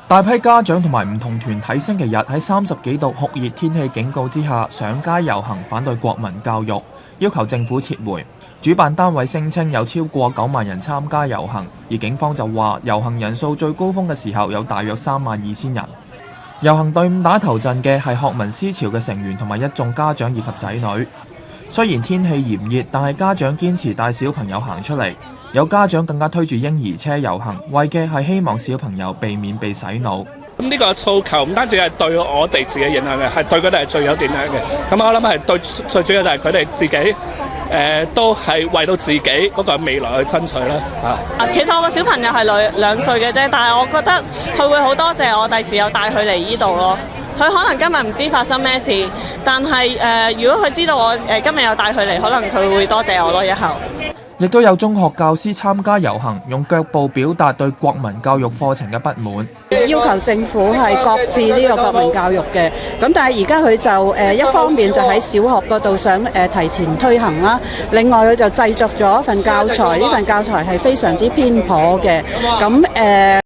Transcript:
大批家長同埋唔同團體星期日喺30幾度酷熱天氣警告之下上街遊行，反對國民教育，要求政府撤回。主辦單位聲稱有超過9萬人參加遊行，而警方就話遊行人數最高峰嘅時候有大約32000人。遊行隊伍打頭陣嘅係學民思潮嘅成員同埋一眾家長以及仔女。雖然天氣炎熱，但係家長堅持帶小朋友行出嚟，有家長更加推住嬰兒車遊行，為嘅係希望小朋友避免被洗腦。咁呢個訴求唔單止係對我哋自己影響嘅，係對佢哋係最有影響嘅。咁我諗係對最主要就係佢哋自己。都係為到自己嗰個未來去爭取啦嚇。其實我個小朋友係2歲嘅啫，但係我覺得佢會好多謝我第時有帶佢嚟呢度咯。佢可能今日唔知發生咩事，但係如果佢知道我今日有帶佢嚟，可能佢會多謝我咯。以後亦都有中學教師參加遊行，用腳步表達對國民教育課程嘅不滿，要求政府係擱置呢個國民教育嘅。咁但係而家佢就一方面就喺小學嗰度想提前推行啦，另外佢就製作咗一份教材，呢份教材係非常之偏頗嘅。咁